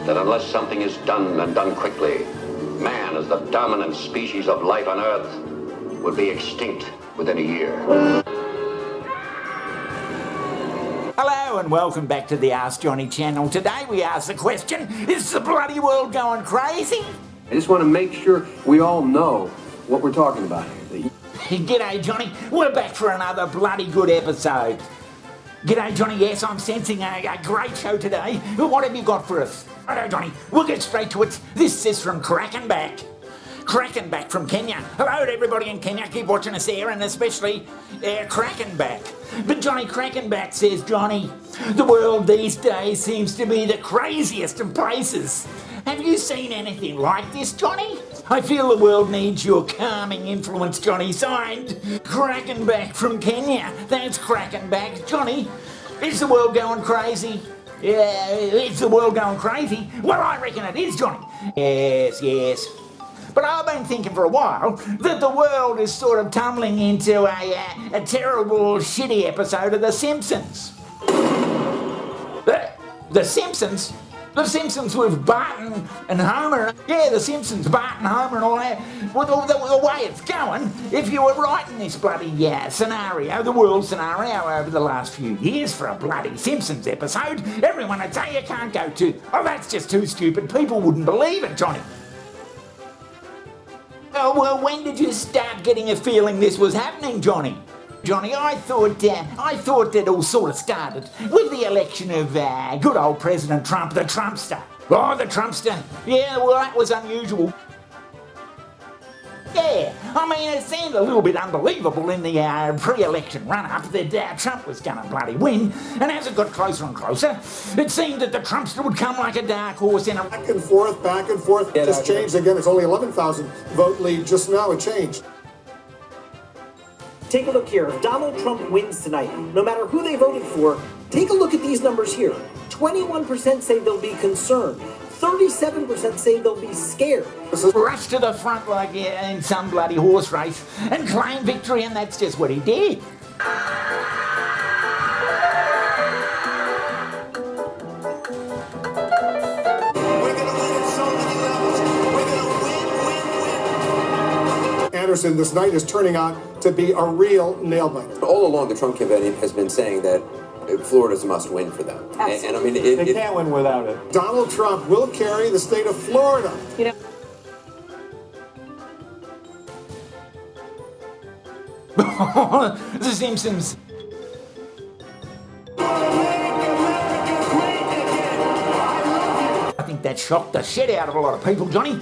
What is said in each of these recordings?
that unless something is done and done quickly, man, as the dominant species of life on Earth, will be extinct within a year. Hello and welcome back to the Ask Johnny channel. Today we ask the question, is the bloody world going crazy? I just want to make sure we all know what we're talking about here. G'day Johnny, we're back for another bloody good episode. G'day Johnny, yes, I'm sensing a great show today. What have you got for us? Hello Johnny, we'll get straight to it. This is from Krakenback from Kenya. Hello to everybody in Kenya, keep watching us there, and especially Krakenback. But Johnny Krakenback says, Johnny, the world these days seems to be the craziest of places. Have you seen anything like this, Johnny? I feel the world needs your calming influence, Johnny. Signed, Krakenback from Kenya. That's Krakenback. Johnny, is the world going crazy? Yeah, is the world going crazy? Well, I reckon it is, Johnny. Yes. But I've been thinking for a while that the world is sort of tumbling into a terrible, shitty episode of The Simpsons. The Simpsons? The Simpsons with Bart and Homer. Yeah, The Simpsons, Bart and Homer and all that. Well, the way it's going, if you were writing this bloody scenario, the world scenario over the last few years for a bloody Simpsons episode, everyone would say you can't go to. Oh, that's just too stupid. People wouldn't believe it, Johnny. Oh, well, when did you start getting a feeling this was happening, Johnny? Johnny, I thought it all sort of started with the election of good old President Trump, the Trumpster. Oh, the Trumpster. Yeah, well, that was unusual. Yeah, I mean, it seemed a little bit unbelievable in the pre-election run-up that Trump was going to bloody win, and as it got closer and closer, it seemed that the Trumpster would come like a dark horse in a... Back and forth, just changed again. It's only 11,000 vote lead. Just now it changed. Take a look here. If Donald Trump wins tonight, no matter who they voted for, take a look at these numbers here. 21% say they'll be concerned. 37% say they'll be scared. Rush to the front like in some bloody horse race and claim victory, and that's just what he did. Anderson, this night is turning out to be a real nail-biter. All along, the Trump campaign has been saying that Florida's a must-win for them. And I mean, they can't win without it. Donald Trump will carry the state of Florida. You know. The Simpsons. I think that shocked the shit out of a lot of people, Johnny.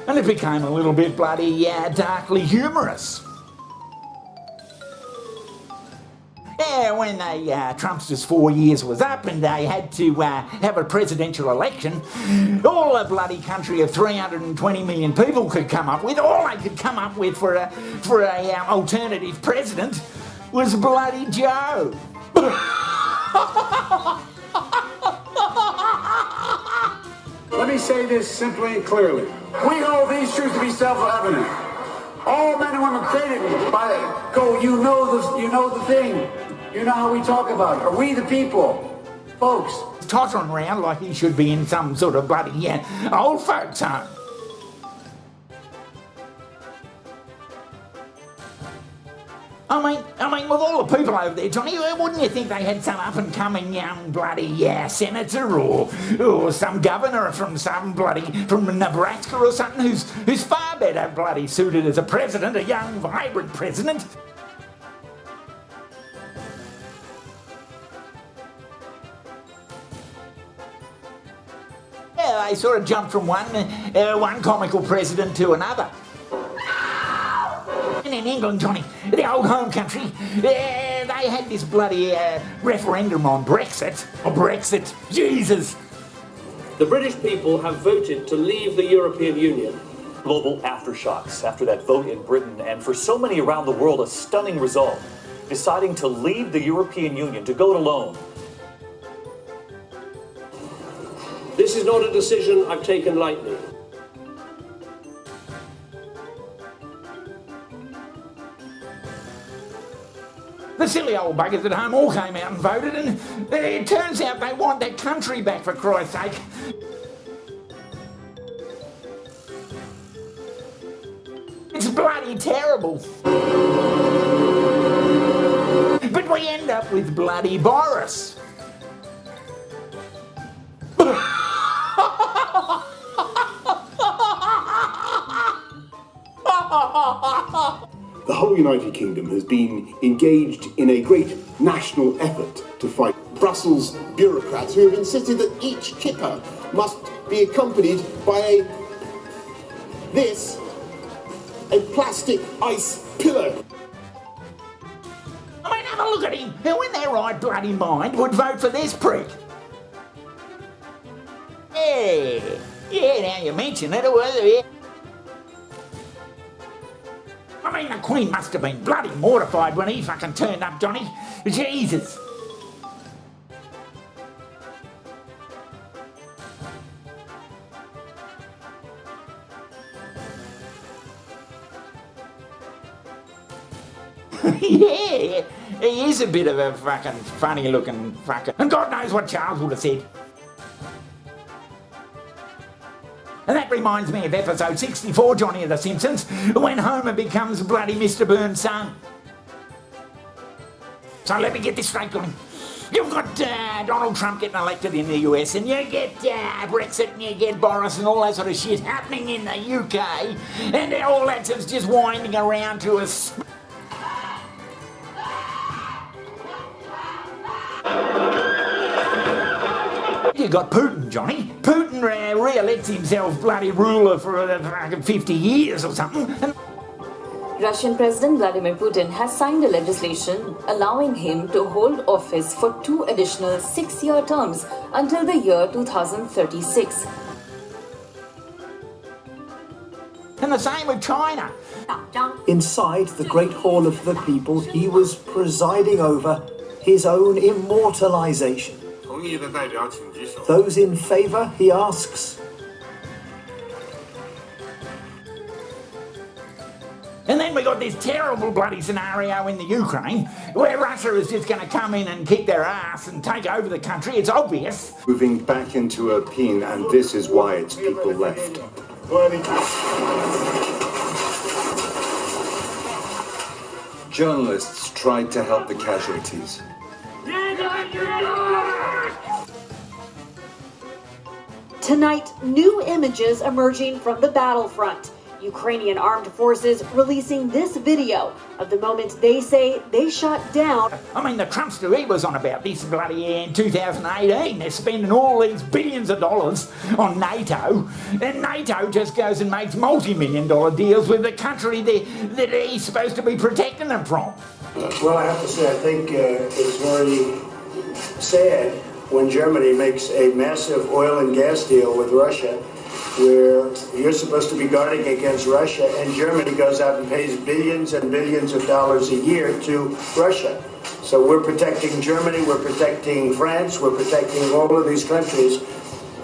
And it became a little bit bloody darkly humorous. Yeah, when Trump's 4 years was up and they had to have a presidential election, all the bloody country of 320 million people could come up with, all they could come up with for a alternative president was bloody Joe. Let me say this simply and clearly. We hold these truths to be self-evident. All men and women created by go. You know the thing. You know how we talk about it. Are we the people, folks? Tottering around like he should be in some sort of bloody old folks home. I mean, with all the people over there, Johnny, wouldn't you think they had some up-and-coming young bloody senator or some governor from Nebraska or something who's far better bloody suited as a president, a young, vibrant president? Yeah, they sort of jumped from one comical president to another. And in England, Johnny, the old home country, they had this bloody referendum on Brexit. Jesus. The British people have voted to leave the European Union. Global aftershocks after that vote in Britain, and for so many around the world, a stunning result. Deciding to leave the European Union, to go it alone. This is not a decision I've taken lightly. The silly old buggers at home all came out and voted, and it turns out they want their country back, for Christ's sake. It's bloody terrible. But we end up with bloody Boris. The whole United Kingdom has been engaged in a great national effort to fight Brussels bureaucrats who have insisted that each kipper must be accompanied by a plastic ice pillow. I mean, have a look at him. Who in their right bloody mind would vote for this prick? Yeah, now you mention it, yeah. I mean, the Queen must have been bloody mortified when he fucking turned up, Johnny. Jesus. Yeah, he is a bit of a fucking funny looking fucker. And God knows what Charles would have said. And that reminds me of episode 64, Johnny of the Simpsons, when Homer becomes bloody Mr. Burns' son. So let me get this straight, Johnny. You've got Donald Trump getting elected in the US, and you get Brexit, and you get Boris and all that sort of shit happening in the UK, and all that's just winding around to us. You got Putin, Johnny. Putin re-elects himself bloody ruler for 50 years or something. And Russian President Vladimir Putin has signed a legislation allowing him to hold office for 2 additional 6-year terms until the year 2036. And the same with China. Inside the Great Hall of the People, he was presiding over his own immortalization. Those in favor, he asks. And then we got this terrible bloody scenario in the Ukraine where Russia is just going to come in and kick their ass and take over the country. It's obvious. moving back into Irpin, and this is why its people left. Journalists tried to help the casualties. Tonight, new images emerging from the battlefront. Ukrainian armed forces releasing this video of the moment they say they shot down. I mean, the Trumpster, he was on about this bloody in 2018. They're spending all these billions of dollars on NATO, and NATO just goes and makes multi-million-dollar deals with the country that he's supposed to be protecting them from. Well, I have to say, I think it's very sad when Germany makes a massive oil and gas deal with Russia, where you're supposed to be guarding against Russia, and Germany goes out and pays billions and billions of dollars a year to Russia. So we're protecting Germany, we're protecting France, we're protecting all of these countries,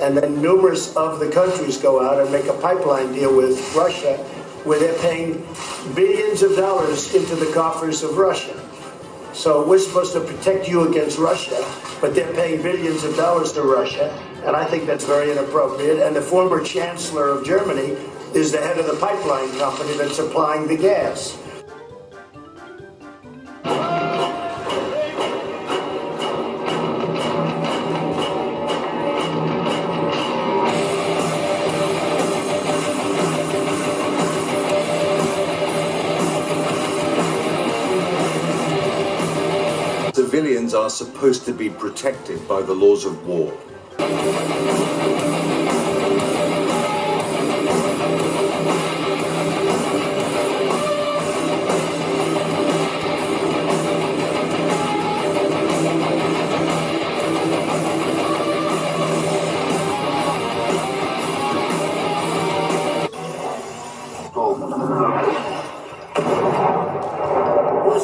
and then numerous of the countries go out and make a pipeline deal with Russia, where they're paying billions of dollars into the coffers of Russia. So we're supposed to protect you against Russia, but they're paying billions of dollars to Russia, and I think that's very inappropriate. And the former chancellor of Germany is the head of the pipeline company that's supplying the gas. Civilians are supposed to be protected by the laws of war.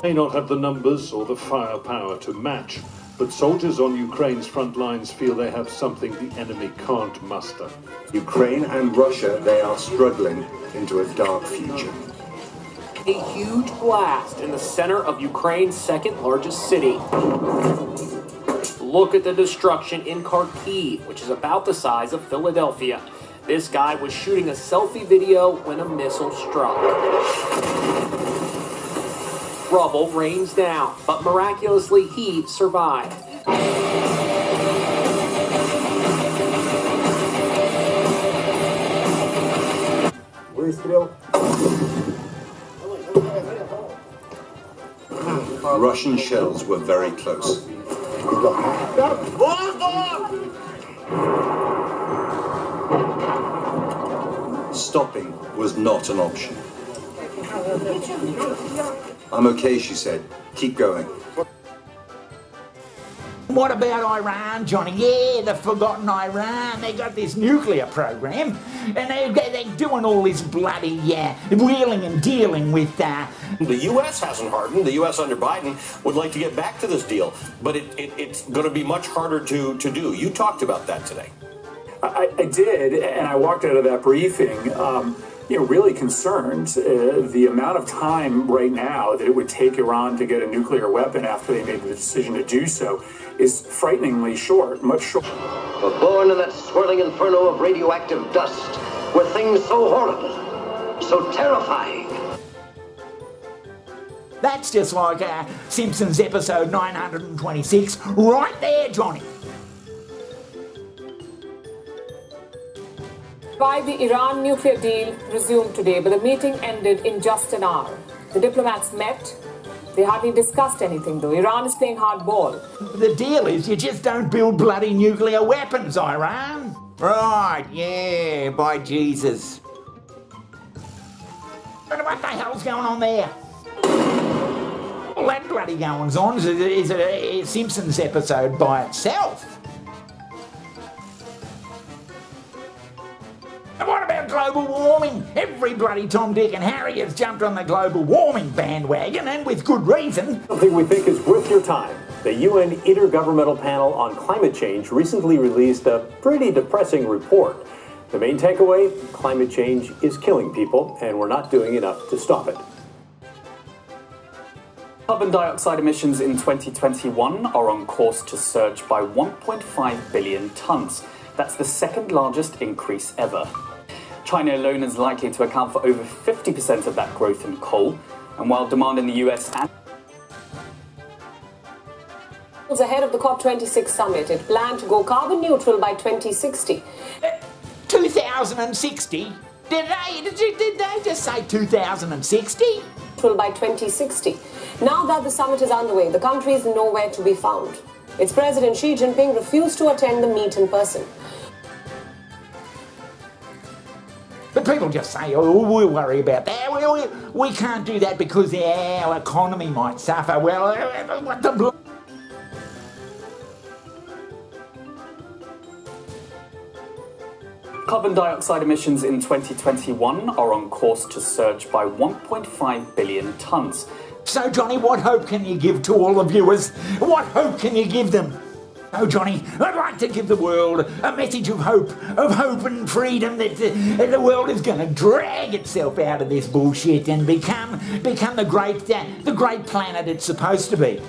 May not have the numbers or the firepower to match, but soldiers on Ukraine's front lines feel they have something the enemy can't muster. Ukraine and Russia, they are struggling into a dark future. A huge blast in the center of Ukraine's second largest city. Look at the destruction in Kharkiv, which is about the size of Philadelphia. This guy was shooting a selfie video when a missile struck. Rubble rains down, but miraculously he survived. Russian shells were very close. Stopping was not an option. I'm okay, she said. Keep going. What about Iran, Johnny? Yeah, the forgotten Iran. They got this nuclear program, and they're doing all this bloody wheeling and dealing with. The U.S. hasn't hardened. The U.S. under Biden would like to get back to this deal, but it's going to be much harder to do. You talked about that today. I did, and I walked out of that briefing. Really concerned. The amount of time right now that it would take Iran to get a nuclear weapon after they made the decision to do so is frighteningly short, much short. We're born in that swirling inferno of radioactive dust, where things so horrible, so terrifying. That's just like Simpsons episode 926, right there, Johnny. Why the Iran nuclear deal resumed today, but the meeting ended in just an hour. The diplomats met. They hardly discussed anything, though. Iran is playing hardball. The deal is you just don't build bloody nuclear weapons, Iran. Right, yeah, by Jesus. But what the hell's going on there? All that bloody goings on is a Simpsons episode by itself. And what about global warming? Every bloody Tom, Dick and Harry has jumped on the global warming bandwagon, and with good reason. Something we think is worth your time. The UN Intergovernmental Panel on Climate Change recently released a pretty depressing report. The main takeaway, climate change is killing people, and we're not doing enough to stop it. Carbon dioxide emissions in 2021 are on course to surge by 1.5 billion tons. That's the second largest increase ever. China alone is likely to account for over 50% of that growth in coal, and while demand in the US and ahead of the COP26 summit, it planned to go carbon neutral by 2060. 2060? Did they just say 2060? By 2060. Now that the summit is underway, the country is nowhere to be found. Its President Xi Jinping refused to attend the meet in person. But people just say, oh, we'll worry about that. We can't do that because our economy might suffer. Well, what the Carbon dioxide emissions in 2021 are on course to surge by 1.5 billion tons. So, Johnny, what hope can you give to all the viewers? What hope can you give them? Oh, Johnny, I'd like to give the world a message of hope and freedom that the world is going to drag itself out of this bullshit and become the great planet it's supposed to be.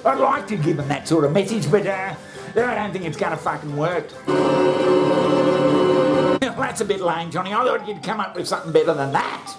I'd like to give them that sort of message, but I don't think it's going to fucking work. That's a bit lame, Johnny. I thought you'd come up with something better than that.